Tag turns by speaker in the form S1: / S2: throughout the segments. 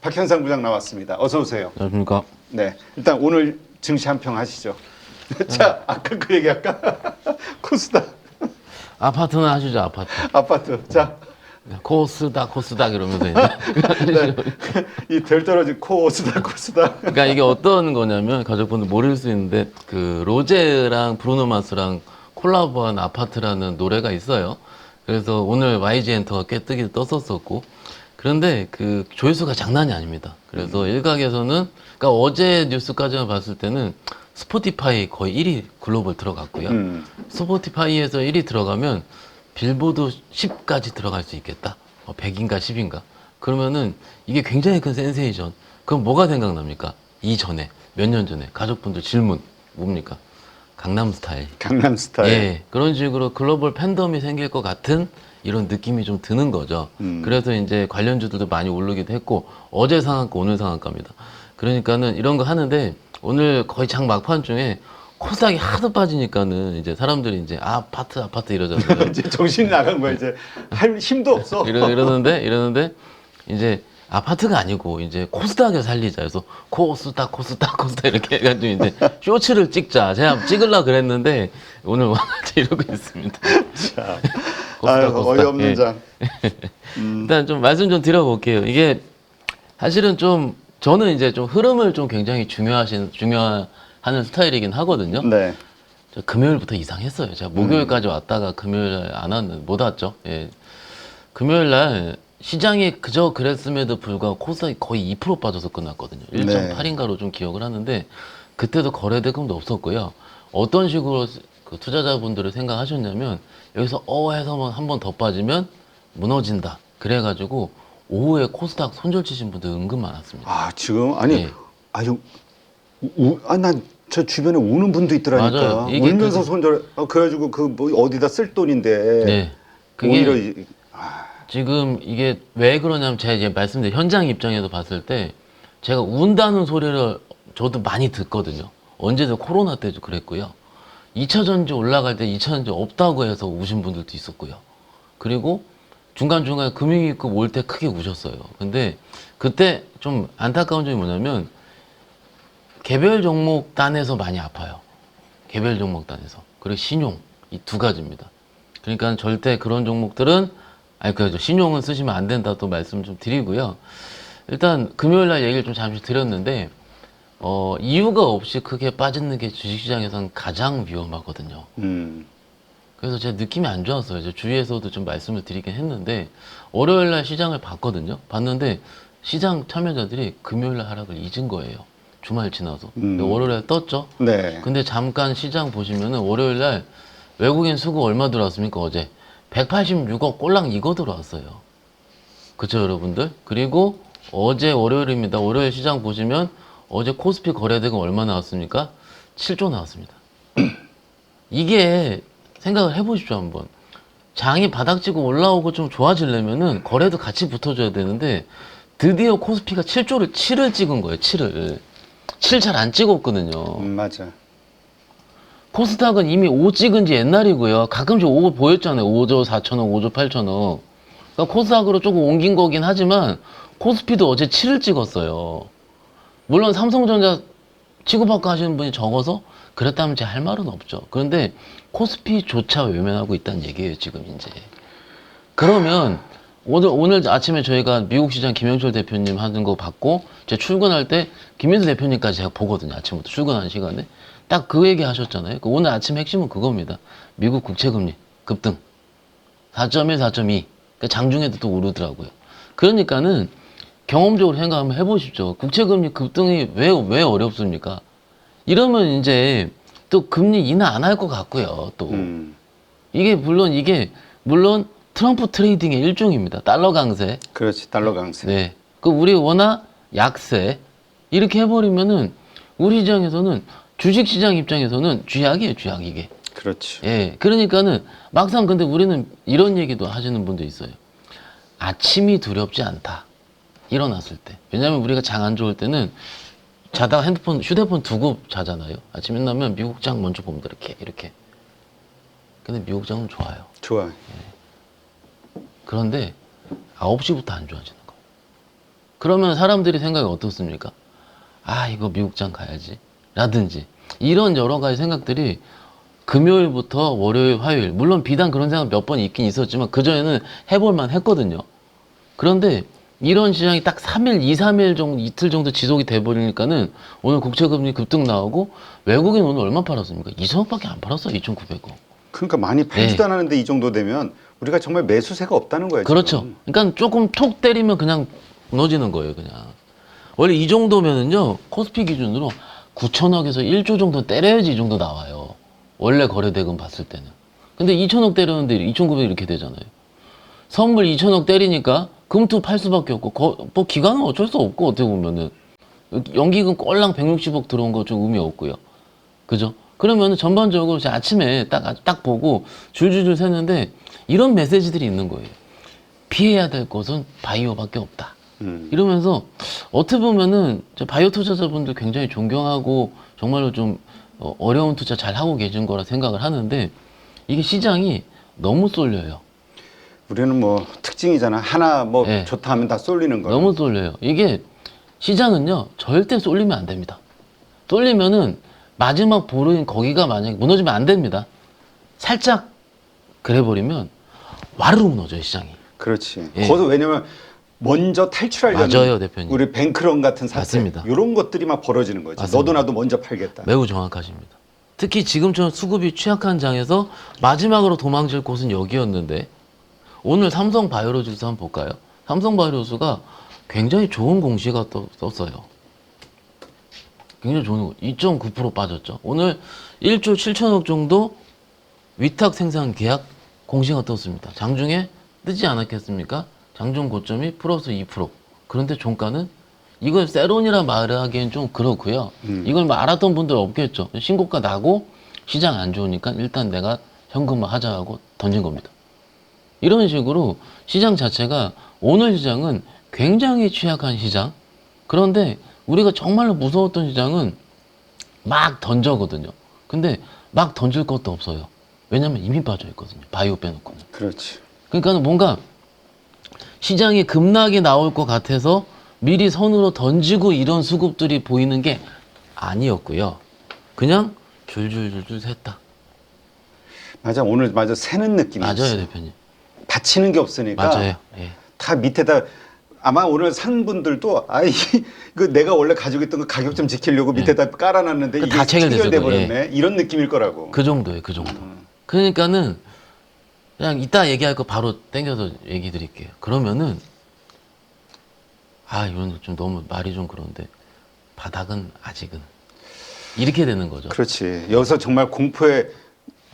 S1: 박현상 부장 나왔습니다. 어서 오세요.
S2: 안녕하십니까.
S1: 네, 일단 오늘 증시 한 평 하시죠. 자, 아까 그 얘기 할까? 코스닥,
S2: 아파트는 하시죠, 아파트.
S1: 아파트. 자,
S2: 코스닥 이러면서 이제.
S1: 네. 이 덜 떨어진 코스닥, 코스닥.
S2: 그러니까 이게 어떤 거냐면 가족분들 모를 수 있는데 그 로제랑 브루노 마스랑 콜라보한 아파트라는 노래가 있어요. 그래서 오늘 YG 엔터가 꽤 뜨기 떴었었고, 그런데 그 조회수가 장난이 아닙니다. 그래서 일각에서는, 그러니까 어제 뉴스까지만 봤을 때는 스포티파이 거의 1위 글로벌 들어갔고요. 스포티파이에서 1위 들어가면 빌보드 10까지 들어갈 수 있겠다. 100인가 10인가. 그러면은 이게 굉장히 큰 센세이션. 그럼 뭐가 생각납니까? 이전에, 몇 년 전에 가족분들 질문 뭡니까? 강남스타일.
S1: 강남스타일.
S2: 예, 그런 식으로 글로벌 팬덤이 생길 것 같은 이런 느낌이 좀 드는 거죠. 그래서 이제 관련주들도 많이 오르기도 했고, 어제 상한가, 오늘 상한가입니다. 그러니까는 이런 거 하는데, 오늘 거의 장 막판 중에 코스닥이 하도 빠지니까는 이제 사람들이 이제 아파트 이러잖아요.
S1: 이제 정신이 나간 거야. 이제 할 힘도 없어.
S2: 이러는데 이제 아파트가 아니고 이제 코스닥을 살리자 해서 코스닥 이렇게 해가지고 이제 쇼츠를 찍자. 제가 찍으려고 그랬는데 오늘 와가지고 이러고 있습니다.
S1: 자, 어이없는
S2: 예.
S1: 장.
S2: 일단 좀 말씀 좀 드려볼게요. 이게 사실은 좀 저는 이제 좀 흐름을 좀 굉장히 중요하는 스타일이긴 하거든요.
S1: 네.
S2: 저 금요일부터 이상했어요. 제가 목요일까지 왔다가 금요일 못 왔죠. 예. 금요일 날 시장이 그저 그랬음에도 불구하고 코스닥이 거의 2% 빠져서 끝났거든요. 1.8인가로 좀 기억을 하는데 그때도 거래 대금도 없었고요. 어떤 식으로 그 투자자분들을 생각하셨냐면 여기서 해서 한 번 더 빠지면 무너진다. 그래가지고 오후에 코스닥 손절 치신 분들 은근 많았습니다.
S1: 아, 지금 아니
S2: 예.
S1: 아주 난 저 주변에 우는 분도 있더라니까.
S2: 맞아요. 이게
S1: 울면서 손절. 그래가지고 그 뭐 어디다 쓸 돈인데.
S2: 네.
S1: 오히려
S2: 그게 지금 이게 왜 그러냐면 제가 이제 말씀드린 현장 입장에서 봤을 때 제가 운다는 소리를 저도 많이 듣거든요. 언제든 코로나 때도 그랬고요. 2차 전지 올라갈 때 2차 전지 없다고 해서 우신 분들도 있었고요. 그리고 중간중간에 금융위급 올 때 크게 우셨어요. 근데 그때 좀 안타까운 점이 뭐냐면 개별 종목 단에서 많이 아파요. 개별 종목 단에서. 그리고 신용. 이 두 가지입니다. 그러니까 절대 그런 종목들은 그래도 신용은 쓰시면 안 된다 또 말씀 좀 드리고요. 일단 금요일 날 얘기를 좀 잠시 드렸는데 이유가 없이 크게 빠지는 게 주식시장에서는 가장 위험하거든요. 그래서 제 느낌이 안 좋았어요. 제 주위에서도 좀 말씀을 드리긴 했는데 월요일 날 시장을 봤거든요. 봤는데 시장 참여자들이 금요일 날 하락을 잊은 거예요. 주말 지나서. 월요일 날 떴죠.
S1: 네.
S2: 근데 잠깐 시장 보시면은 월요일 날 외국인 수급 얼마 들어왔습니까? 어제 186억 꼴랑 이거 들어왔어요. 그쵸 여러분들? 그리고 어제 월요일입니다. 월요일 시장 보시면 어제 코스피 거래대금 얼마 나왔습니까? 7조 나왔습니다. 이게 생각을 해보십시오 한번. 장이 바닥지고 올라오고 좀 좋아지려면은 거래도 같이 붙어줘야 되는데 드디어 코스피가 7을 찍은 거예요. 7을. 7 잘 안 찍었거든요.
S1: 맞아.
S2: 코스닥은 이미 5 찍은 지 옛날이고요. 가끔씩 5 보였잖아요. 5조 4천억, 5조 8천억. 그러니까 코스닥으로 조금 옮긴 거긴 하지만 코스피도 어제 7을 찍었어요. 물론 삼성전자 치고받고 하시는 분이 적어서 그랬다면 제 할 말은 없죠. 그런데 코스피조차 외면하고 있다는 얘기예요, 지금 이제. 그러면 오늘 아침에 저희가 미국 시장 김영철 대표님 하는 거 봤고, 제가 출근할 때 김민수 대표님까지 제가 보거든요. 아침부터 출근하는 시간에. 딱 그 얘기 하셨잖아요. 오늘 아침 핵심은 그겁니다. 미국 국채금리 급등. 4.1, 4.2. 그러니까 장중에도 또 오르더라고요. 그러니까는 경험적으로 생각 한번 해보십시오. 국채금리 급등이 왜 어렵습니까? 이러면 이제 또 금리 인하 안 할 것 같고요. 또. 이게 물론 트럼프 트레이딩의 일종입니다. 달러 강세.
S1: 그렇지. 달러 강세.
S2: 네. 그 우리 워낙 약세. 이렇게 해버리면은 우리 시장에서는 주식시장 입장에서는 쥐약이에요, 쥐약 이게.
S1: 그렇지.
S2: 예. 그러니까는 막상 근데 우리는 이런 얘기도 하시는 분도 있어요. 아침이 두렵지 않다. 일어났을 때. 왜냐면 우리가 장 안 좋을 때는 자다가 휴대폰 두고 자잖아요. 아침에 일어나면 미국 장 먼저 봅니다. 이렇게. 근데 미국 장은 좋아요.
S1: 좋아.
S2: 그런데 9시부터 안 좋아지는 거예요. 그러면 사람들이 생각이 어떻습니까? 아, 이거 미국장 가야지. 라든지. 이런 여러 가지 생각들이 금요일부터 월요일, 화요일. 물론 비단 그런 생각 몇 번 있긴 있었지만 그전에는 해볼만 했거든요. 그런데 이런 시장이 딱 3일, 2, 3일 정도, 이틀 정도 지속이 돼버리니까는 오늘 국채금리 급등 나오고 외국인 오늘 얼마 팔았습니까? 2천억밖에 안 팔았어요. 2,900억.
S1: 그러니까 많이 팔지도
S2: 네.
S1: 않았는데 이 정도 되면 우리가 정말 매수세가 없다는 거예요.
S2: 그렇죠.
S1: 지금.
S2: 그러니까 조금 톡 때리면 그냥 무너지는 거예요, 그냥. 원래 이 정도면은요, 코스피 기준으로 9천억에서 1조 정도 때려야지 이 정도 나와요. 원래 거래대금 봤을 때는. 근데 2천억 때렸는데 2,900 이렇게 되잖아요. 선물 2천억 때리니까 금투 팔 수밖에 없고, 뭐 기간은 어쩔 수 없고, 어떻게 보면은. 연기금 꼴랑 160억 들어온 거 좀 의미 없고요. 그죠? 그러면은 전반적으로 제가 아침에 딱 보고 줄줄줄 샜는데 이런 메시지들이 있는 거예요. 피해야 될 것은 바이오밖에 없다. 이러면서 어떻게 보면은 저 바이오 투자자분들 굉장히 존경하고 정말로 좀 어려운 투자 잘 하고 계신 거라 생각을 하는데 이게 시장이 너무 쏠려요.
S1: 우리는 뭐 특징이잖아. 하나 뭐
S2: 네.
S1: 좋다 하면 다 쏠리는 거.
S2: 너무 쏠려요. 이게 시장은요 절대 쏠리면 안 됩니다. 쏠리면은 마지막 볼은 거기가 만약에 무너지면 안 됩니다. 살짝 그래버리면 와르르 무너져요 시장이.
S1: 그렇지.
S2: 예.
S1: 거기서 왜냐면 먼저 탈출하려는
S2: 맞아요, 대표님.
S1: 우리 뱅크런 같은 사태
S2: 맞습니다.
S1: 이런 것들이 막 벌어지는 거지.
S2: 맞습니다.
S1: 너도 나도 먼저 팔겠다.
S2: 매우 정확하십니다. 특히 지금처럼 수급이 취약한 장에서 마지막으로 도망칠 곳은 여기였는데 오늘 삼성 바이오로직스 한번 볼까요? 삼성 바이오로직스가 굉장히 좋은 공시가 떴어요. 굉장히 좋은 2.9% 빠졌죠. 오늘 1조 7천억 정도 위탁 생산 계약 공시가 떴습니다. 장중에 뜨지 않았겠습니까? 장중 고점이 플러스 2%. 그런데 종가는 이걸 세론이라 말하기엔 좀 그렇고요. 이걸 뭐 알았던 분들 없겠죠. 신고가 나고 시장 안 좋으니까 일단 내가 현금화 하자고 던진 겁니다. 이런 식으로 시장 자체가 오늘 시장은 굉장히 취약한 시장. 그런데 우리가 정말로 무서웠던 시장은 막 던져거든요. 근데 막 던질 것도 없어요. 왜냐면 이미 빠져 있거든요. 바이오 빼놓고는.
S1: 그렇지.
S2: 그러니까 뭔가 시장이 급락이 나올 것 같아서 미리 선으로 던지고 이런 수급들이 보이는 게 아니었고요. 그냥 줄줄줄줄 샜다.
S1: 맞아. 오늘 맞아. 새는 느낌이
S2: 맞아요,
S1: 있어.
S2: 대표님.
S1: 받치는 게 없으니까
S2: 맞아요. 예.
S1: 다 밑에다 아마 오늘 산 분들도 아이 그 내가 원래 가지고 있던 거 가격 좀 지키려고 밑에다 깔아놨는데
S2: 그
S1: 이게
S2: 다 체결됐을
S1: 체결돼
S2: 거예요.
S1: 버렸네. 이런 느낌일 거라고.
S2: 그 정도예요, 그 정도. 그러니까는 그냥 이따 얘기할 거 바로 땡겨서 얘기 드릴게요. 그러면은 이건 좀 너무 말이 좀 그런데 바닥은 아직은 이렇게 되는 거죠.
S1: 그렇지. 여기서 정말 공포에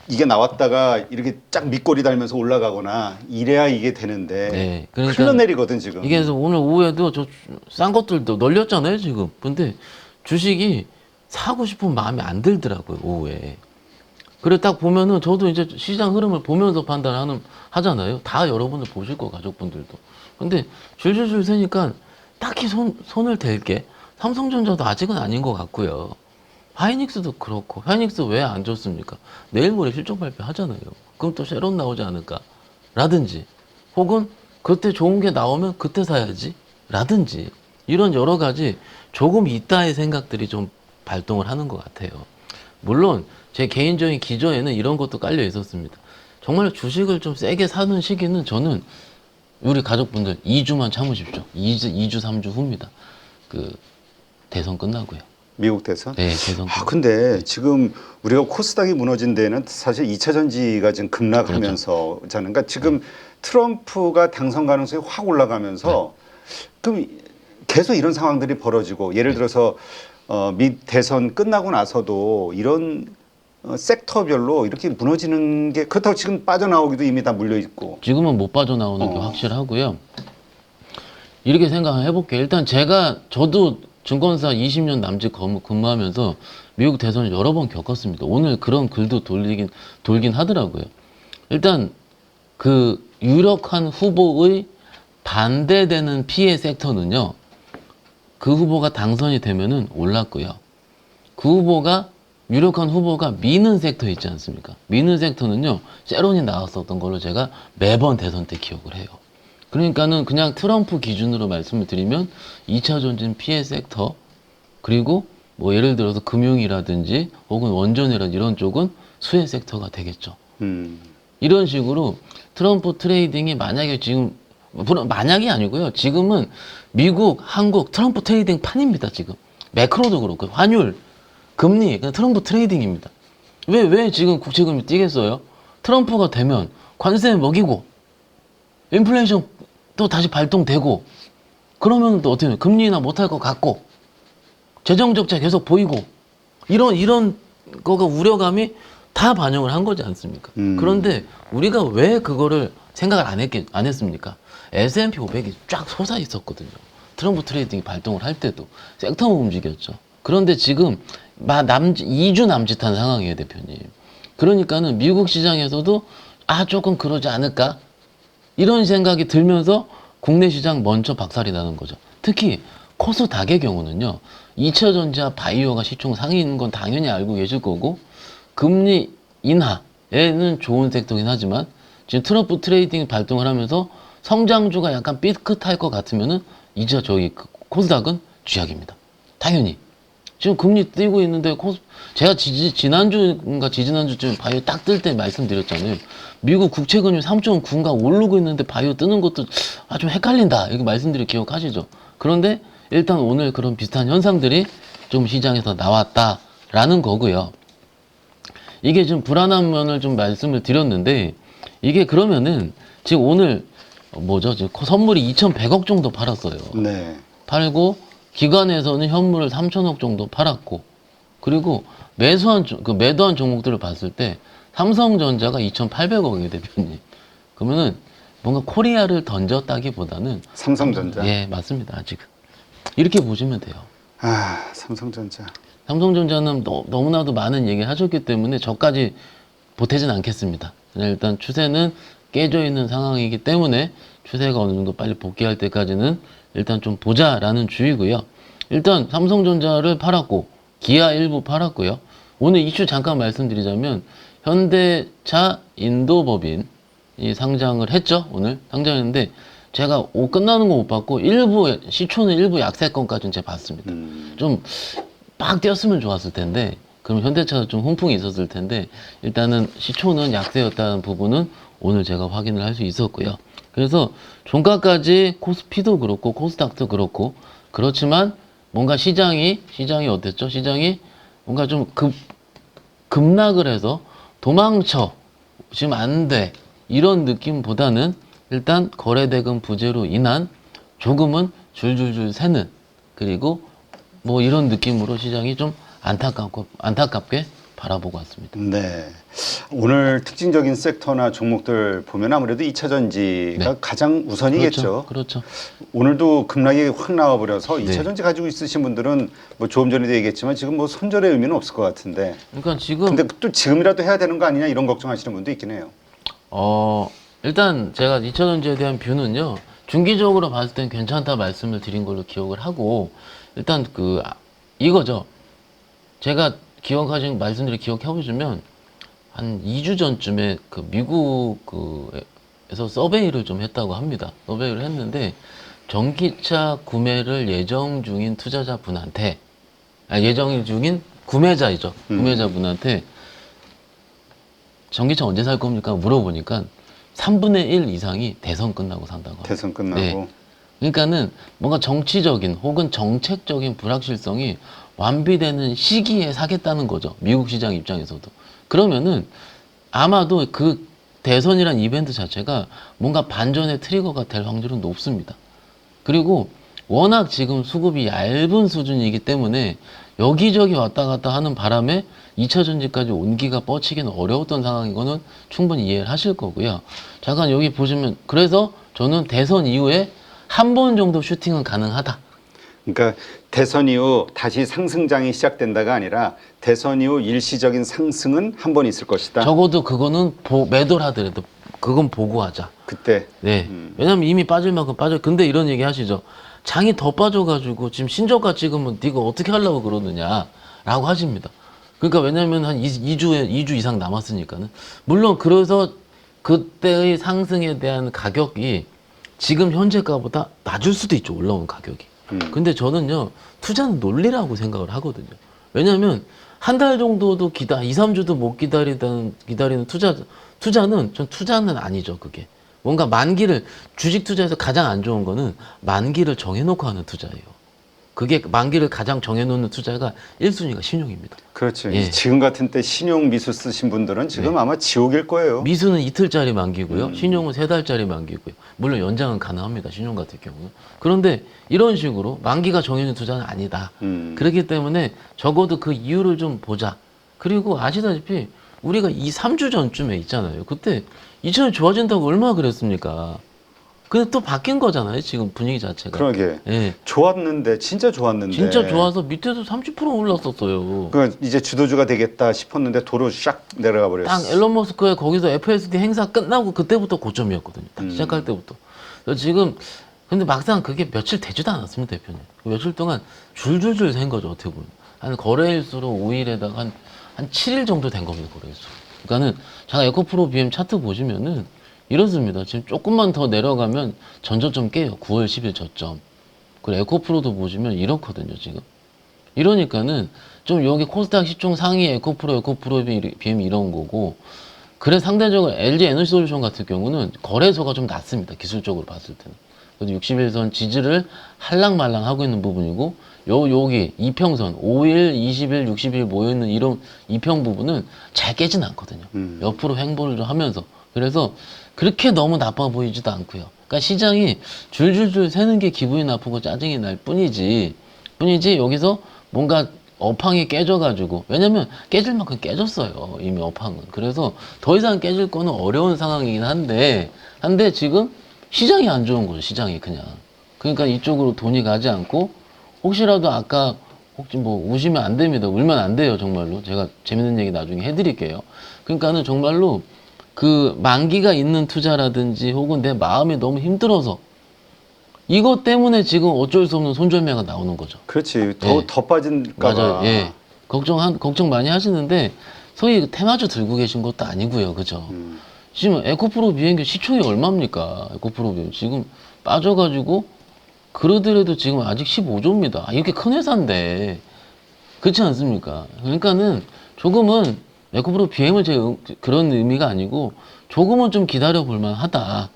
S1: 이게 나왔다가 이렇게 쫙 밑꼬리 달면서 올라가거나 이래야 이게 되는데
S2: 네, 그러니까
S1: 흘러내리거든 지금.
S2: 이게 그래서 오늘 오후에도 저 싼 것들도 널렸잖아요 지금. 근데 주식이 사고 싶은 마음이 안 들더라고요 오후에. 그래 딱 보면은 저도 이제 시장 흐름을 보면서 하잖아요. 다 여러분들 보실 거 가족분들도. 근데 줄줄줄 새니까 딱히 손을 댈 게 삼성전자도 아직은 아닌 것 같고요. 하이닉스도 그렇고 하이닉스 왜 안 좋습니까? 내일 모레 실적 발표 하잖아요. 그럼 또 쉐론 나오지 않을까? 라든지 혹은 그때 좋은 게 나오면 그때 사야지 라든지 이런 여러 가지 조금 이따의 생각들이 좀 발동을 하는 것 같아요. 물론 제 개인적인 기저에는 이런 것도 깔려 있었습니다. 정말 주식을 좀 세게 사는 시기는 저는 우리 가족분들 2주만 참으십시오. 2주 3주 후입니다. 그 대선 끝나고요.
S1: 미국 대선?
S2: 네, 대선.
S1: 근데 지금 우리가 코스닥이 무너진 데는 사실 2차 전지가 지금 급락하면서 잖아요. 그러니까 지금 트럼프가 당선 가능성이 확 올라가면서 그럼 계속 이런 상황들이 벌어지고 예를 들어서 미 대선 끝나고 나서도 이런 섹터별로 이렇게 무너지는 게 그렇다고 지금 빠져나오기도 이미 다 물려 있고.
S2: 지금은 못 빠져나오는 게 확실하고요. 이렇게 생각을 해볼게요. 일단 저도 증권사 20년 남짓 근무하면서 미국 대선을 여러 번 겪었습니다. 오늘 그런 글도 돌긴 하더라고요. 일단 그 유력한 후보의 반대되는 피해 섹터는요. 그 후보가 당선이 되면은 올랐고요. 유력한 후보가 미는 섹터 있지 않습니까? 미는 섹터는요. 세론이 나왔었던 걸로 제가 매번 대선 때 기억을 해요. 그러니까는 그냥 트럼프 기준으로 말씀을 드리면 2차 전지 피해 섹터, 그리고 뭐 예를 들어서 금융이라든지 혹은 원전이라든지 이런 쪽은 수혜 섹터가 되겠죠. 이런 식으로 트럼프 트레이딩이 만약에 지금 물론 만약이 아니고요. 지금은 미국, 한국 트럼프 트레이딩 판입니다. 지금 매크로도 그렇고 환율, 금리 그냥 트럼프 트레이딩입니다. 왜 지금 국채금리 뛰겠어요? 트럼프가 되면 관세 먹이고 인플레이션 또 다시 발동되고 그러면 또 어떻게 해요? 금리 인하 못할 것 같고 재정 적자 계속 보이고 이런 거가 우려감이 다 반영을 한 거지 않습니까? 그런데 우리가 왜 그거를 생각을 안 했습니까? S&P 500이 쫙 솟아 있었거든요. 트럼프 트레이딩이 발동을 할 때도 섹터만 움직였죠. 그런데 지금 2주 남짓한 상황이에요, 대표님. 그러니까는 미국 시장에서도 조금 그러지 않을까? 이런 생각이 들면서 국내 시장 먼저 박살이 나는 거죠. 특히 코스닥의 경우는요. 2차 전지와 바이오가 시총 상위인 건 당연히 알고 계실 거고 금리 인하에는 좋은 섹터긴 하지만 지금 트럼프 트레이딩 발동을 하면서 성장주가 약간 삐끗할 것 같으면은 이제 저희 코스닥은 쥐약입니다. 당연히. 지금 금리 뛰고 있는데 제가 지난주인가 지지난주쯤 바이오 딱 뜰 때 말씀드렸잖아요. 미국 국채 금리 3.9인가 오르고 있는데 바이오 뜨는 것도 좀 헷갈린다. 이렇게 말씀드릴 기억하시죠? 그런데 일단 오늘 그런 비슷한 현상들이 좀 시장에서 나왔다라는 거고요. 이게 좀 불안한 면을 좀 말씀을 드렸는데 이게 그러면은 지금 오늘 지금 선물이 2,100억 정도 팔았어요.
S1: 네.
S2: 팔고 기관에서는 현물을 3,000억 정도 팔았고 그리고 매도한 종목들을 봤을 때 삼성전자가 2,800억이에요, 대표님. 그러면은 뭔가 코리아를 던졌다기보다는
S1: 삼성전자.
S2: 예, 맞습니다. 아직은. 이렇게 보시면 돼요.
S1: 삼성전자.
S2: 삼성전자는 너무나도 많은 얘기를 하셨기 때문에 저까지 보태진 않겠습니다. 그냥 일단 추세는 깨져 있는 상황이기 때문에 추세가 어느 정도 빨리 복귀할 때까지는 일단 좀 보자라는 주의고요. 일단 삼성전자를 팔았고 기아 일부 팔았고요. 오늘 이슈 잠깐 말씀드리자면 현대차 인도법인이 상장을 했죠. 오늘 상장했는데 제가 끝나는 거 못 봤고 시초는 일부 약세권까지는 제가 봤습니다. 좀 빡 뛰었으면 좋았을 텐데 그럼 현대차도 좀 훈풍이 있었을 텐데 일단은 시초는 약세였다는 부분은 오늘 제가 확인을 할 수 있었고요. 그래서 종가까지 코스피도 그렇고 코스닥도 그렇고 그렇지만 뭔가 시장이 어땠죠? 시장이 뭔가 좀 급락을 해서 도망쳐 지금 안 돼 이런 느낌보다는 일단 거래대금 부재로 인한 조금은 줄줄줄 새는 그리고 뭐 이런 느낌으로 시장이 좀 안타깝게 바라보고 왔습니다.
S1: 네. 오늘 특징적인 섹터나 종목들 보면 아무래도 2차 전지가
S2: 네.
S1: 가장 우선이겠죠.
S2: 그렇죠.
S1: 오늘도 급락이 확 나와버려서
S2: 네.
S1: 2차 전지 가지고 있으신 분들은 뭐 조금 전에도 얘기했지만 지금 뭐 손절의 의미는 없을 것 같은데.
S2: 그러니까 지금
S1: 근데 또 지금이라도 해야 되는 거 아니냐 이런 걱정하시는 분도 있긴 해요.
S2: 일단 제가 2차 전지에 대한 뷰는요. 중기적으로 봤을 땐 괜찮다 말씀을 드린 걸로 기억을 하고 일단 이거죠. 제가 기억해 보시면 한 2주 전쯤에 미국에서 서베이를 좀 했다고 합니다. 서베이를 했는데 전기차 구매를 예정 중인 투자자분한테 예정 중인 구매자이죠. 구매자분한테 전기차 언제 살 겁니까? 물어보니까 3분의 1 이상이 대선 끝나고 산다고 합니다.
S1: 대선 끝나고.
S2: 네. 그러니까는 뭔가 정치적인 혹은 정책적인 불확실성이 완비되는 시기에 사겠다는 거죠. 미국 시장 입장에서도. 그러면은 아마도 그 대선이란 이벤트 자체가 뭔가 반전의 트리거가 될 확률은 높습니다. 그리고 워낙 지금 수급이 얇은 수준이기 때문에 여기저기 왔다 갔다 하는 바람에 2차 전지까지 온기가 뻗치기는 어려웠던 상황인 거는 충분히 이해를 하실 거고요. 잠깐 여기 보시면 그래서 저는 대선 이후에 한 번 정도 슈팅은 가능하다.
S1: 그러니까 대선 이후 다시 상승장이 시작된다가 아니라 대선 이후 일시적인 상승은 한 번 있을 것이다.
S2: 적어도 그거는 매도를 하더라도 그건 보고 하자.
S1: 그때.
S2: 네. 왜냐면 이미 빠질 만큼 빠져. 근데 이런 얘기 하시죠. 장이 더 빠져가지고 지금 신저가 찍으면 네가 어떻게 하려고 그러느냐라고 하십니다. 그러니까 왜냐면 한 2주 이상 남았으니까는. 물론 그래서 그때의 상승에 대한 가격이 지금 현재가보다 낮을 수도 있죠. 올라온 가격이. 근데 저는요, 투자는 논리라고 생각을 하거든요. 왜냐하면 한 달 정도도 2, 3주도 못 기다리는 투자는 전 투자는 아니죠. 그게 뭔가 만기를, 주식 투자에서 가장 안 좋은 거는 만기를 정해놓고 하는 투자예요. 그게 만기를 가장 정해놓는 투자가 1순위가 신용입니다.
S1: 그렇죠.
S2: 예.
S1: 지금 같은 때 신용 미수 쓰신 분들은 지금 아마 지옥일 거예요.
S2: 미수는 이틀짜리 만기고요. 신용은 3달짜리 만기고요. 물론 연장은 가능합니다. 신용 같은 경우는. 그런데 이런 식으로 만기가 정해진 투자는 아니다. 그렇기 때문에 적어도 그 이유를 좀 보자. 그리고 아시다시피 우리가 3주 전쯤에 있잖아요. 그때 2천이 좋아진다고 얼마나 그랬습니까? 근데 또 바뀐 거잖아요. 지금 분위기 자체가.
S1: 그러게.
S2: 예.
S1: 좋았는데 진짜 좋았는데.
S2: 진짜 좋아서 밑에서 30% 올랐었어요.
S1: 그 이제 주도주가 되겠다 싶었는데 도로 샥 내려가 버렸어.
S2: 딱 앨런 머스크의 거기서 FSD 행사 끝나고 그때부터 고점이었거든요. 딱 시작할 때부터. 그래서 지금 근데 막상 그게 며칠 되지도 않았습니다, 대표님. 며칠 동안 줄줄줄 샌 거죠, 어떻게 보면. 한 거래일수로 5일에다가 한 7일 정도 된 겁니다, 거래일수. 그러니까는 제가 에코프로 BM 차트 보시면은 이렇습니다. 지금 조금만 더 내려가면 전저점 깨요. 9월 10일 저점. 그리고 에코프로도 보시면 이렇거든요, 지금. 이러니까는 좀 여기 코스닥 시총 상위 에코프로 BM 이런 거고, 그래 상대적으로 LG 에너지솔루션 같은 경우는 거래소가 좀 낮습니다. 기술적으로 봤을 때는. 그래서 61선 지지를 할랑말랑 하고 있는 부분이고, 여기 이평선 5일, 20일, 60일 모여있는 이런 이평 부분은 잘 깨진 않거든요. 옆으로 횡보를 좀 하면서. 그래서 그렇게 너무 나빠 보이지도 않고요. 그러니까 시장이 줄줄줄 새는 게 기분이 나쁘고 짜증이 날 뿐이지 여기서 뭔가 업황이 깨져가지고, 왜냐면 깨질 만큼 깨졌어요. 이미 업황은. 그래서 더 이상 깨질 거는 어려운 상황이긴 한데 지금 시장이 안 좋은 거죠. 시장이 그냥. 그러니까 이쪽으로 돈이 가지 않고, 혹시라도 아까 혹시 뭐 우시면 안 됩니다. 울면 안 돼요. 정말로. 제가 재밌는 얘기 나중에 해드릴게요. 그러니까는 정말로 그 만기가 있는 투자라든지 혹은 내 마음이 너무 힘들어서 이것 때문에 지금 어쩔 수 없는 손절매가 나오는 거죠.
S1: 그렇지.
S2: 예.
S1: 더 빠질까 봐.
S2: 맞아요. 예. 걱정 많이 하시는데 소위 테마주 들고 계신 것도 아니고요. 그죠? 지금 에코프로 비행기 시총이 얼마입니까? 에코프로 비행기 지금 빠져가지고 그러더라도 지금 아직 15조입니다. 이렇게 큰 회사인데 그렇지 않습니까? 그러니까는 조금은 에코프로 BM을 그런 의미가 아니고 조금은 좀 기다려 볼 만하다.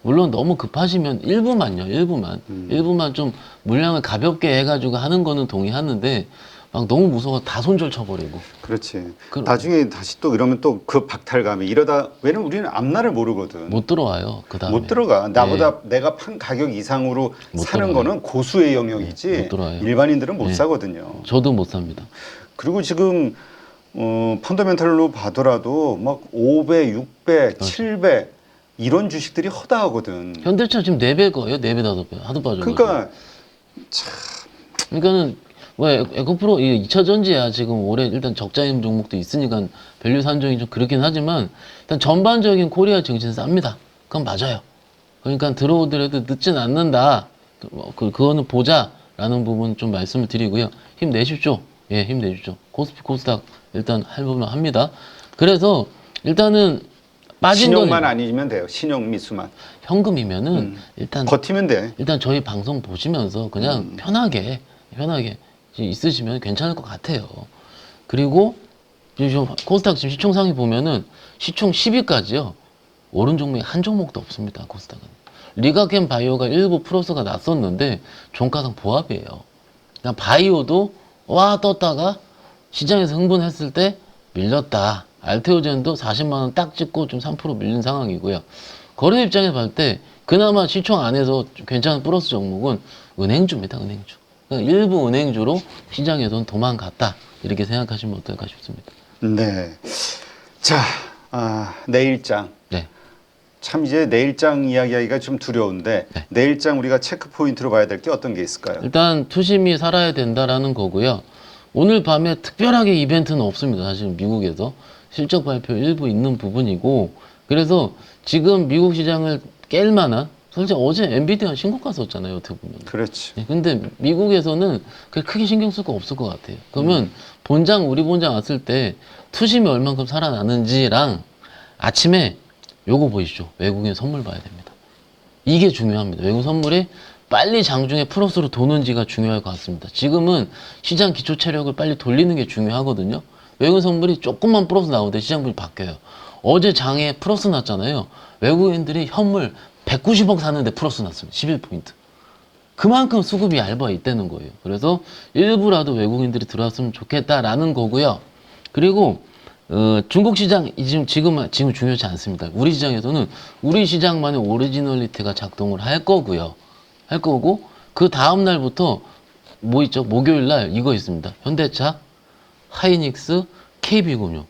S2: 물론 너무 급하시면 일부만 좀 물량을 가볍게 해가지고 하는 거는 동의하는데 막 너무 무서워 다 손절 쳐버리고.
S1: 그렇지.
S2: 그-
S1: 나중에 다시 또 이러면 또 그 박탈감이 이러다, 왜냐면 우리는 앞날을 모르거든.
S2: 못 들어와요. 그 다음에
S1: 못 들어가. 나보다 내가 판 가격 이상으로
S2: 못
S1: 사는
S2: 들어가요.
S1: 거는 고수의 영역이지
S2: 못 들어와요.
S1: 일반인들은 못
S2: 네.
S1: 사거든요.
S2: 저도 못 삽니다.
S1: 그리고 지금 펀더멘털로 봐더라도 막 5배, 6배, 7배 이런 주식들이 허다하거든.
S2: 현대차 지금 4배 거예요. 4배, 5배. 하도 빠져가지고.
S1: 그러니까
S2: 그러니까는 왜 에코프로 2차 전지야 지금 올해 일단 적자임 종목도 있으니까 밸류 산정이 좀 그렇긴 하지만 일단 전반적인 코리아 증시는 쌉니다. 그건 맞아요. 그러니까 들어오더라도 늦진 않는다. 그거는 보자라는 부분 좀 말씀을 드리고요. 힘내십시오. 예, 힘내십시오. 코스피 코스닥 일단 할부만 합니다. 그래서 일단은 빠진 건
S1: 신용만 아니면 돼요. 신용 미수만.
S2: 현금이면은 일단
S1: 버티면 돼.
S2: 일단 저희 방송 보시면서 그냥 편하게 있으시면 괜찮을 것 같아요. 그리고 지금 코스닥 지금 시총 상위 보면은 시총 10위까지요. 오른 종목이 한 종목도 없습니다. 코스닥은. 리가켄 바이오가 일부 플러스가 났었는데 종가상 보합이에요. 그냥 바이오도 와 떴다가 시장에서 흥분했을 때 밀렸다. 알테오젠도 40만 원 딱 찍고 좀 3% 밀린 상황이고요. 거래 입장에서 봤을 때 그나마 시총 안에서 좀 괜찮은 플러스 종목은 은행주입니다. 은행주. 그러니까 일부 은행주로 시장에서는 도망갔다. 이렇게 생각하시면 어떨까 싶습니다.
S1: 네. 자, 내일장.
S2: 네.
S1: 참 이제 내일장 이야기하기가 좀 두려운데
S2: 네.
S1: 내일장 우리가 체크 포인트로 봐야 될 게 어떤 게 있을까요?
S2: 일단 투심이 살아야 된다라는 거고요. 오늘 밤에 특별하게 이벤트는 없습니다. 사실 미국에서 실적 발표 일부 있는 부분이고, 그래서 지금 미국 시장을 깰 만한, 솔직히 어제 엔비디아 신고가 썼잖아요. 어떻게 보면.
S1: 그렇지.
S2: 예, 근데 미국에서는 그렇게 크게 신경 쓸 거 없을 것 같아요. 그러면 우리 본장 왔을 때 투심이 얼만큼 살아나는지랑 아침에 요거 보이시죠? 외국인 선물 봐야 됩니다. 이게 중요합니다. 외국 선물이 빨리 장중에 플러스로 도는지가 중요할 것 같습니다. 지금은 시장 기초 체력을 빨리 돌리는 게 중요하거든요. 외국 선물이 조금만 플러스 나오는데 시장 분이 바뀌어요. 어제 장에 플러스 났잖아요. 외국인들이 현물 190억 사는데 플러스 났습니다. 11포인트. 그만큼 수급이 얇아 있다는 거예요. 그래서 일부라도 외국인들이 들어왔으면 좋겠다라는 거고요. 그리고 중국 시장 지금 중요하지 않습니다. 우리 시장에서는 우리 시장만의 오리지널리티가 작동을 할 거고요. 할 거고 그 다음 날부터 뭐 있죠? 목요일 날 이거 있습니다. 현대차, 하이닉스, KB금융,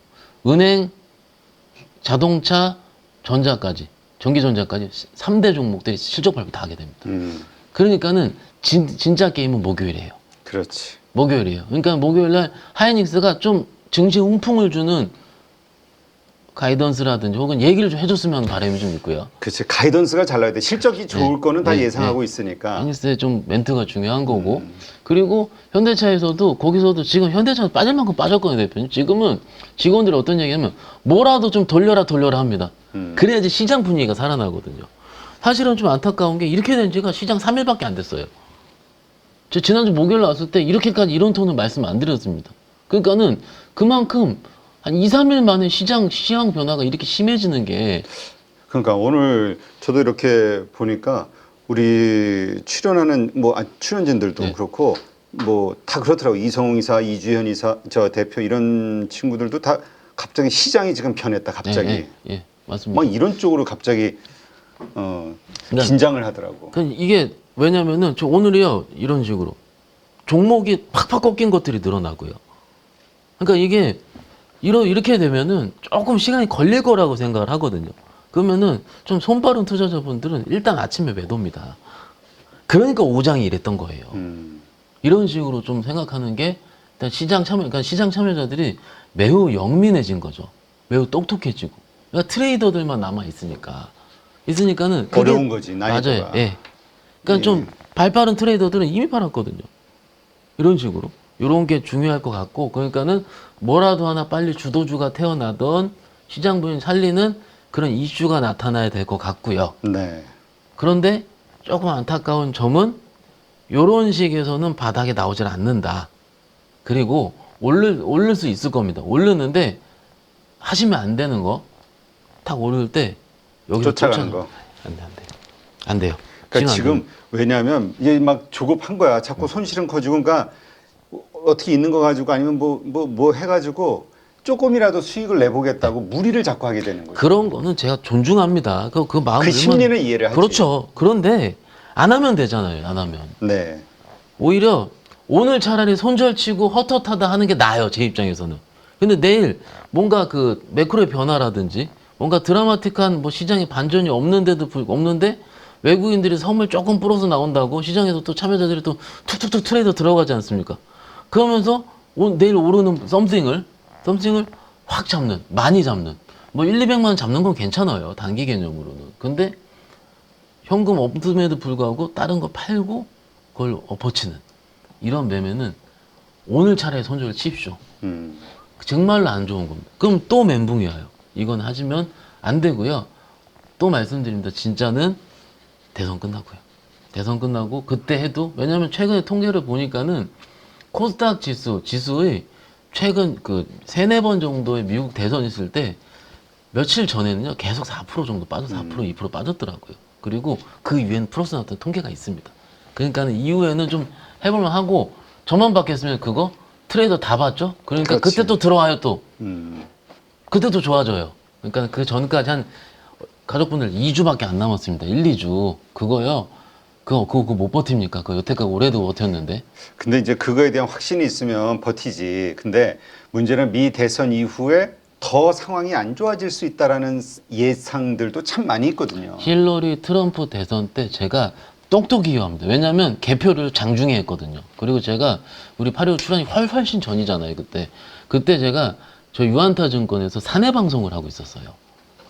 S2: 은행, 자동차, 전자까지, 전기전자까지 3대 종목들이 실적 발표 다 하게 됩니다. 그러니까는 진짜 게임은 목요일이에요.
S1: 그렇지.
S2: 목요일이에요. 그러니까 목요일 날 하이닉스가 좀 증시 훈풍을 주는 가이던스라든지 혹은 얘기를 좀 해줬으면 하는 바람이 좀 있고요.
S1: 그렇지. 가이던스가 잘 나야 돼. 실적이 좋을
S2: 네.
S1: 거는 다
S2: 네.
S1: 예상하고
S2: 네.
S1: 있으니까.
S2: 하이닉스의 좀 멘트가 중요한 거고. 그리고 현대차에서도 거기서도 지금 현대차 빠질 만큼 빠졌거든요, 대표님. 지금은 직원들이 어떤 얘기하면 뭐라도 좀 돌려라 합니다. 그래야지 시장 분위기가 살아나거든요. 사실은 좀 안타까운 게 이렇게 된 지가 시장 3일밖에 안 됐어요. 저 지난주 목요일 나왔을 때 이렇게까지 이런 톤은 말씀 안 드렸습니다. 그러니까는 그만큼 한 2, 3일 만에 시장 변화가 이렇게 심해지는 게
S1: 그러니까 오늘 저도 이렇게 보니까 우리 출연하는 출연진들도
S2: 네.
S1: 그렇고 뭐 다 그렇더라고. 이성웅 이사, 이주현 이사, 저 대표 이런 친구들도 다 갑자기 시장이 지금 변했다. 갑자기
S2: 예, 맞습니다.
S1: 막 이런 쪽으로 갑자기
S2: 그러니까
S1: 긴장을 하더라고.
S2: 이게 왜냐면은 저 오늘이요 이런 식으로 종목이 팍팍 꺾인 것들이 늘어나고요. 그러니까 이게 이렇게 되면은 조금 시간이 걸릴 거라고 생각을 하거든요. 그러면은 좀 손빠른 투자자분들은 일단 아침에 매도입니다. 그러니까 오장이 이랬던 거예요. 이런 식으로 좀 생각하는 게 일단 그러니까 시장 참여자들이 매우 영민해진 거죠. 매우 똑똑해지고. 그러니까 트레이더들만 남아 있으니까는 그게
S1: 어려운 거지, 난이도가.
S2: 맞아요. 예. 그러니까 좀 발빠른 트레이더들은 이미 팔았거든요. 이런 식으로. 이런 게 중요할 것 같고, 그러니까는 뭐라도 하나 빨리 주도주가 태어나던 시장 분위기 살리는 그런 이슈가 나타나야 될 것 같고요.
S1: 네.
S2: 그런데 조금 안타까운 점은 이런 식에서는 바닥에 나오질 않는다. 그리고 오를 수 있을 겁니다. 오르는데 하시면 안 되는 거, 딱 오를 때 여기서
S1: 쫓아가는 거.
S2: 안 돼요.
S1: 그러니까
S2: 안
S1: 지금
S2: 됩니다.
S1: 왜냐하면 이게 막 조급한 거야. 자꾸 손실은 커지고, 그러니까 어떻게 있는 거 가지고 아니면 뭐 해가지고 조금이라도 수익을 내보겠다고 무리를 자꾸 하게 되는 거죠.
S2: 그런 거는 제가 존중합니다. 그 마음
S1: 그 심리는 이해를 하지.
S2: 그렇죠. 그런데 안 하면 되잖아요. 안 하면.
S1: 네.
S2: 오히려 오늘 차라리 손절치고 헛헛하다 하는 게 나아요. 제 입장에서는. 근데 내일 뭔가 그 매크로의 변화라든지 뭔가 드라마틱한 뭐 시장에 반전이 없는데 외국인들이 선물 조금 불어서 나온다고 시장에서 또 참여자들이 또 툭툭툭 트레이더 들어가지 않습니까? 그러면서 내일 오르는 썸씽을 확 잡는, 많이 잡는. 뭐 1, 200만 원 잡는 건 괜찮아요. 단기 개념으로는. 근데 현금 없음에도 불구하고 다른 거 팔고 그걸 엎어치는 이런 매매는 오늘 차라리 손절을 칩시오. 정말로 안 좋은 겁니다. 그럼 또 멘붕이 와요. 이건 하시면 안 되고요. 또 말씀드립니다. 진짜는 대선 끝나고요. 대선 끝나고 그때 해도, 왜냐하면 최근에 통계를 보니까는 코스닥 지수의 최근 그 3-4번 정도의 미국 대선 있을 때 며칠 전에는요 계속 4% 정도 빠져 4% 2% 빠졌더라고요. 그리고 그 이후에는 플러스 나왔던 통계가 있습니다. 그러니까는 이후에는 좀 해볼만 하고, 저만 받겠으면 그거 트레이더 다 봤죠? 그러니까
S1: 그렇지.
S2: 그때 또 들어와요 또.
S1: 음.
S2: 그때 또 좋아져요. 그러니까 그 전까지 한 가족분들 2주밖에 안 남았습니다. 1, 2주. 그거 못 버팁니까? 그거 여태까지 올해도 버텼는데.
S1: 근데 이제 그거에 대한 확신이 있으면 버티지. 근데 문제는 미 대선 이후에 더 상황이 안 좋아질 수 있다라는 예상들도 참 많이 있거든요.
S2: 힐러리 트럼프 대선 때 제가 똑똑히 이용합니다. 왜냐하면 개표를 장중에 했거든요. 그리고 제가 우리 8.15 출연이 훨씬 전이잖아요. 그때 제가 저 유한타 증권에서 사내 방송을 하고 있었어요.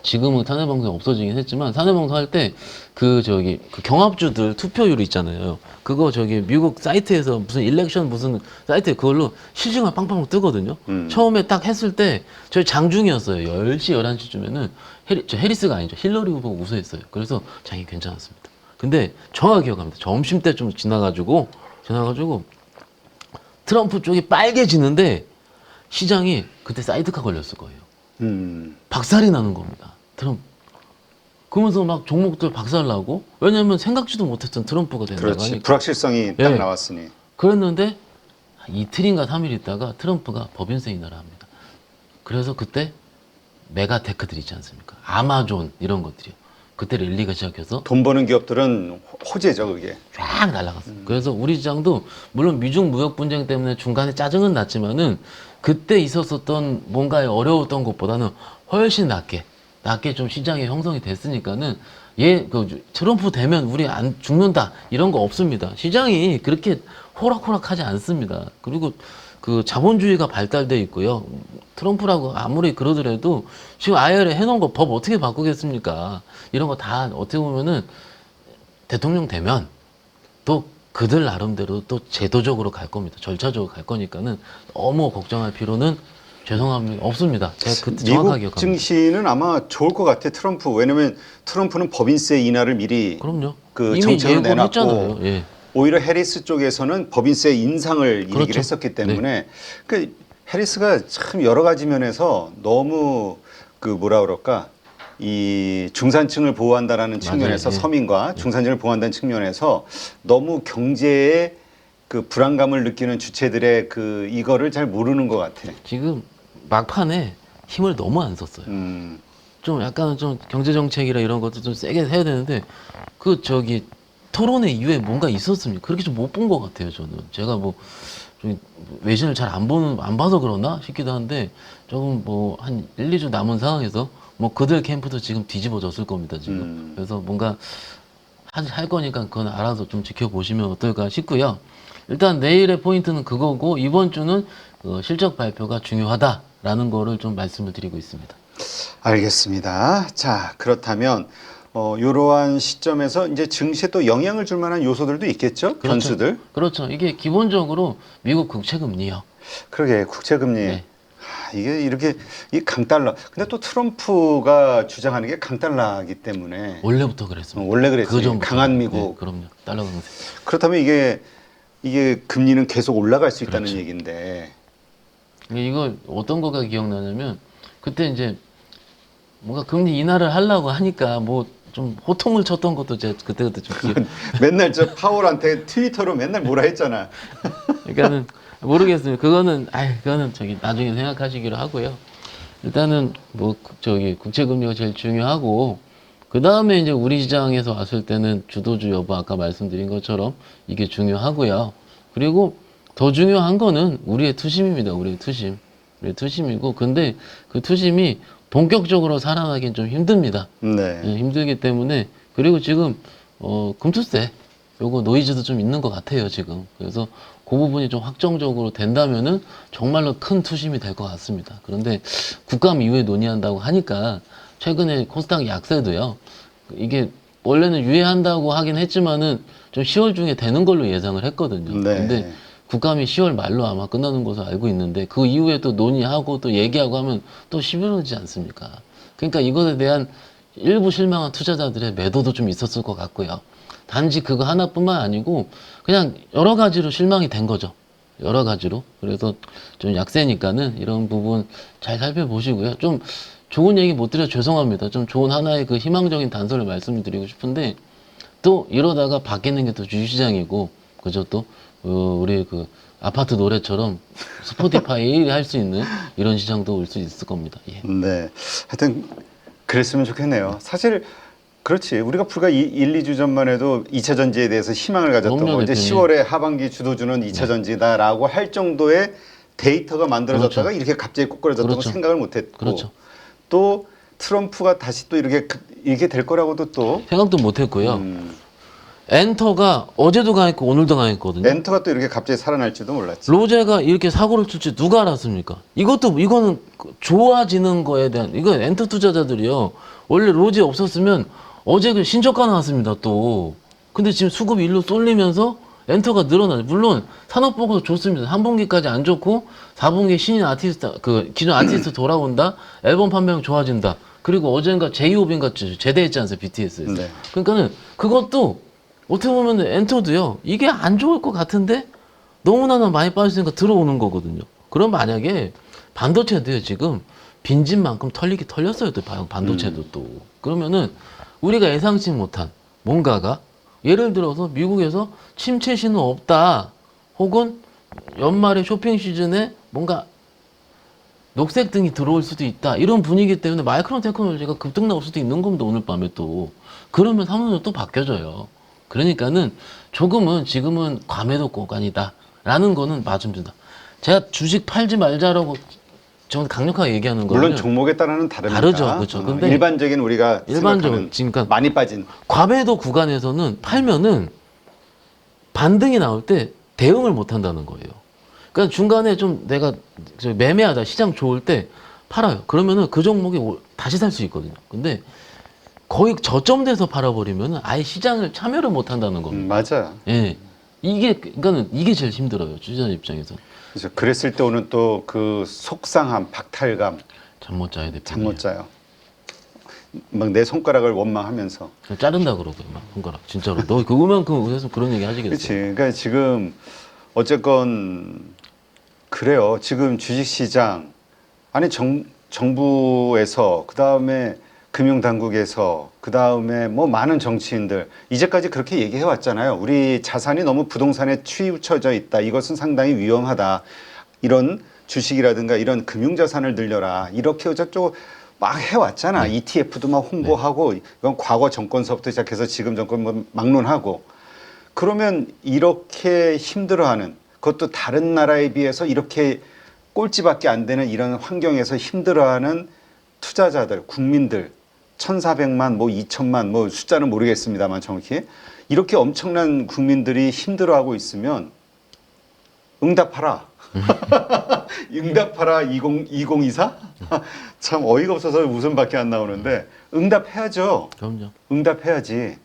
S2: 지금은 사내 방송이 없어지긴 했지만 사내 방송 할 때 그 경합주들 투표율 있잖아요. 그거 미국 사이트에서 무슨 일렉션 무슨 사이트에 그걸로 실시간 빵빵 뜨거든요. 처음에 딱 했을 때 저희 장중이었어요. 10시 11시쯤에는 해리스가 아니죠. 힐러리 후보가 우세했어요. 그래서 장이 괜찮았습니다. 근데 정확히 기억합니다. 점심 때 좀 지나가지고 트럼프 쪽이 빨개지는데 시장이 그때 사이드카 걸렸을 거예요. 박살이 나는 겁니다. 트럼프. 그러면서 막 종목들 박살 나고, 왜냐면 생각지도 못했던 트럼프가 된다고
S1: 그렇지.
S2: 하니까.
S1: 불확실성이 딱
S2: 예.
S1: 나왔으니.
S2: 그랬는데 이틀인가 3일 있다가 트럼프가 법인세 인하를 합니다. 그래서 그때 메가테크들 있지 않습니까? 아마존 이런 것들이요. 그때 랠리가 시작해서
S1: 돈 버는 기업들은 호재죠, 그게.
S2: 쫙 날아갔어요. 그래서 우리 시장도 물론 미중 무역 분쟁 때문에 중간에 짜증은 났지만은 그때 있었었던 뭔가에 어려웠던 것보다는 훨씬 낮게 좀 시장이 형성이 됐으니까는 그 트럼프 되면 우리 안 죽는다 이런 거 없습니다. 시장이 그렇게 호락호락하지 않습니다. 그리고 그 자본주의가 발달돼 있고요. 트럼프라고 아무리 그러더라도 지금 IRA 해놓은 거 법 어떻게 바꾸겠습니까? 이런 거 다 어떻게 보면은 대통령 되면 또 그들 나름대로 또 제도적으로 갈 겁니다. 절차적으로 갈 거니까는 너무 걱정할 필요는 죄송합니다. 없습니다. 제가 그때 정확하게
S1: 미국
S2: 기억합니다.
S1: 증시는 아마 좋을 것 같아, 트럼프. 왜냐면 트럼프는 법인세 인하를 미리
S2: 그럼요.
S1: 그
S2: 이미
S1: 정책을
S2: 예고를
S1: 내놨고
S2: 했잖아요. 예.
S1: 오히려 해리스 쪽에서는 법인세 인상을 얘기를
S2: 그렇죠.
S1: 했었기 때문에 그 해리스가 참 여러 가지 면에서 너무 그 뭐라 그럴까 이 중산층을 보호한다라는 측면에서
S2: 예.
S1: 서민과 중산층을 보호한다는 측면에서 너무 경제에 그 불안감을 느끼는 주체들의 그 이거를 잘 모르는 것 같아.
S2: 지금 막판에 힘을 너무 안 썼어요. 좀 약간은 좀 경제 정책이라 이런 것도 좀 세게 해야 되는데 그 저기 토론회 이후에 뭔가 있었습니까? 그렇게 좀 못 본 것 같아요. 저는 제가 뭐 좀 외신을 잘 안 봐서 그러나 싶기도 한데 조금 뭐 한 1, 2주 남은 상황에서 뭐 그들 캠프도 지금 뒤집어졌을 겁니다. 지금 그래서 뭔가 할 거니까 그건 알아서 좀 지켜보시면 어떨까 싶고요. 일단 내일의 포인트는 그거고 이번 주는 실적 발표가 중요하다라는 거를 좀 말씀을 드리고 있습니다.
S1: 알겠습니다. 자, 그렇다면 이러한 시점에서 이제 증시에 또 영향을 줄 만한 요소들도 있겠죠?
S2: 그렇죠.
S1: 변수들.
S2: 그렇죠. 이게 기본적으로 미국 국채금리요.
S1: 그러게 국채금리.
S2: 네.
S1: 이게 이렇게 이 강달러. 근데 또 트럼프가 주장하는 게 강달러이기 때문에
S2: 원래부터 그랬습니다.
S1: 원래 그랬지.
S2: 그전부터.
S1: 강한 미국.
S2: 네, 그럼요. 달러 강세.
S1: 그렇다면 이게 금리는 계속 올라갈 수 있다는
S2: 그렇죠.
S1: 얘기인데.
S2: 이거 어떤 거가 기억나냐면 그때 이제 뭔가 금리 인하를 하려고 하니까 뭐 좀 호통을 쳤던 것도 제가 그때 좀 기억.
S1: 맨날 저 파월한테 트위터로 맨날 뭐라 했잖아.
S2: 그러니까는 모르겠습니다. 그거는 저기 나중에 생각하시기로 하고요. 일단은 뭐 저기 국채금리가 제일 중요하고 그 다음에 이제 우리 시장에서 왔을 때는 주도주 여부 아까 말씀드린 것처럼 이게 중요하고요. 그리고 더 중요한 거는 우리의 투심입니다. 우리의 투심이고 근데 그 투심이 본격적으로 살아나긴 좀 힘듭니다.
S1: 네.
S2: 예, 힘들기 때문에 그리고 지금 금투세 요거 노이즈도 좀 있는 것 같아요 지금. 그래서 그 부분이 좀 확정적으로 된다면은 정말로 큰 투심이 될 것 같습니다. 그런데 국감 이후에 논의한다고 하니까 최근에 코스닥 약세도요. 이게 원래는 유예한다고 하긴 했지만은 좀 10월 중에 되는 걸로 예상을 했거든요.
S1: 네.
S2: 근데 국감이 10월 말로 아마 끝나는 것으로 알고 있는데 그 이후에 또 논의하고 또 얘기하고 하면 또 11월이지 않습니까? 그러니까 이것에 대한 일부 실망한 투자자들의 매도도 좀 있었을 것 같고요. 단지 그거 하나뿐만 아니고 그냥 여러 가지로 실망이 된 거죠. 여러 가지로. 그래서 좀 약세니까는 이런 부분 잘 살펴보시고요. 좀 좋은 얘기 못 드려 죄송합니다. 좀 좋은 하나의 그 희망적인 단서를 말씀을 드리고 싶은데 또 이러다가 바뀌는 게 또 주식시장이고 그죠? 또 우리 그 아파트 노래처럼 스포티파이 할 수 있는 이런 시장도 올 수 있을 겁니다. 예.
S1: 네. 하여튼 그랬으면 좋겠네요. 사실 그렇지. 우리가 불과 1, 2주 전만 해도 2차 전지에 대해서 희망을 가졌던
S2: 그럼요,
S1: 거. 이제
S2: 대표님.
S1: 10월에 하반기 주도주는 2차 전지다라고 할 정도의 데이터가 만들어졌다가
S2: 그렇죠.
S1: 이렇게 갑자기 꼬꾸라졌다고
S2: 그렇죠.
S1: 생각을 못 했고.
S2: 그렇죠.
S1: 또 트럼프가 다시 또 이렇게 될 거라고도 또
S2: 생각도 못 했고요. 엔터가 어제도 강했고 오늘도 강했거든요.
S1: 엔터가 또 이렇게 갑자기 살아날지도 몰랐지.
S2: 로제가 이렇게 사고를 칠지 누가 알았습니까? 이거는 좋아지는 거에 대한 이거 엔터 투자자들이요. 원래 로제 없었으면 어제 그 신저가 나왔습니다 또. 근데 지금 수급이 일로 쏠리면서 엔터가 늘어나죠. 물론 산업보고도 좋습니다. 3분기까지 안 좋고 4분기에 신인 아티스트 그 기존 아티스트 돌아온다. 앨범 판매량 좋아진다. 그리고 어젠가 제이홉인가 제대했지 않습니까? BTS에서.
S1: 네.
S2: 그러니까는 그것도 어떻게 보면 엔터도요. 이게 안 좋을 것 같은데 너무나 많이 빠졌으니까 들어오는 거거든요. 그럼 만약에 반도체도요. 지금 빈집 만큼 털리기 털렸어요. 또 반도체도 또. 그러면은 우리가 예상치 못한 뭔가가 예를 들어서 미국에서 침체 신호 없다. 혹은 연말에 쇼핑 시즌에 뭔가 녹색 등이 들어올 수도 있다. 이런 분위기 때문에 마이크론 테크놀로지가 급등 나올 수도 있는 겁니다. 오늘 밤에 또. 그러면 삼성도 또 바뀌어져요. 그러니까는 조금은 지금은 과매도 구간이다. 라는 거는 맞습니다. 제가 주식 팔지 말자라고 저는 강력하게 얘기하는 거는
S1: 물론 종목에 따라는 다릅니다.
S2: 다르죠. 그렇죠. 근데
S1: 일반적인 우리가
S2: 일반적으로
S1: 생각하는
S2: 지금
S1: 많이 빠진
S2: 과매도 구간에서는 팔면은 반등이 나올 때 대응을 못 한다는 거예요. 그러니까 중간에 좀 내가 매매하다 시장 좋을 때 팔아요. 그러면은 그 종목이 다시 살 수 있거든요. 근데 거의 저점돼서 팔아버리면은 아예 시장을 참여를 못 한다는 겁니다.
S1: 맞아요.
S2: 예. 그러니까는 이게 제일 힘들어요. 주주자 입장에서.
S1: 그래서 그랬을 때 오는 또 그 속상함, 박탈감
S2: 잠 못 자야 돼.
S1: 잠 못 자요. 막 내 손가락을 원망하면서.
S2: 자른다 그러고요. 막 손가락. 진짜로. 너 그거만큼 그래서 그런 얘기 하시겠어요?
S1: 그렇지. 그러니까 지금 어쨌건 그래요. 지금 주식시장 아니 정부에서 그 다음에 금융당국에서 그 다음에 뭐 많은 정치인들 이제까지 그렇게 얘기해 왔잖아요. 우리 자산이 너무 부동산에 치우쳐져 있다. 이것은 상당히 위험하다. 이런 주식이라든가 이런 금융자산을 늘려라. 이렇게 저쪽 막 해왔잖아. ETF도 막 홍보하고 이건 과거 정권서부터 시작해서 지금 정권 뭐 막론하고 그러면 이렇게 힘들어하는 그것도 다른 나라에 비해서 이렇게 꼴찌밖에 안 되는 이런 환경에서 힘들어하는 투자자들, 국민들 1,400만, 뭐 2천만, 뭐 숫자는 모르겠습니다만 정확히 이렇게 엄청난 국민들이 힘들어하고 있으면 응답하라. 응답하라 2024? 참 어이가 없어서 웃음밖에 안 나오는데 응답해야죠.
S2: 그럼요.
S1: 응답해야지.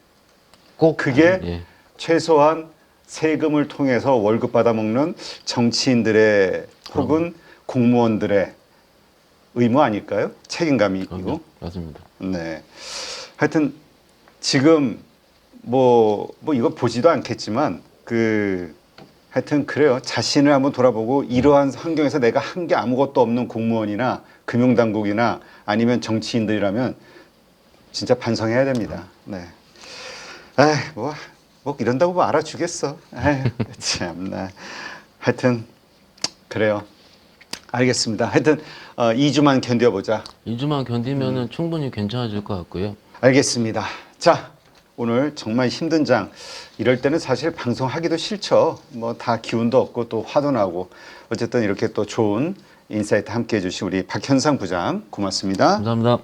S2: 꼭
S1: 그게
S2: 예.
S1: 최소한 세금을 통해서 월급 받아먹는 정치인들의 혹은 공무원들의 의무 아닐까요? 책임감이고.
S2: 그럼요. 맞습니다.
S1: 네. 하여튼 지금 뭐 이거 보지도 않겠지만 하여튼 그래요. 자신을 한번 돌아보고 이러한 환경에서 내가 한 게 아무것도 없는 공무원이나 금융당국이나 아니면 정치인들이라면 진짜 반성해야 됩니다. 네. 뭐 이런다고 뭐 알아주겠어. 참나. 하여튼 그래요. 알겠습니다. 하여튼 2주만 견뎌보자.
S2: 2주만 견디면은 충분히 괜찮아질 것 같고요.
S1: 알겠습니다. 자, 오늘 정말 힘든 장. 이럴 때는 사실 방송하기도 싫죠. 뭐 다 기운도 없고 또 화도 나고. 어쨌든 이렇게 또 좋은 인사이트 함께 해주신 우리 박현상 부장 고맙습니다.
S2: 감사합니다.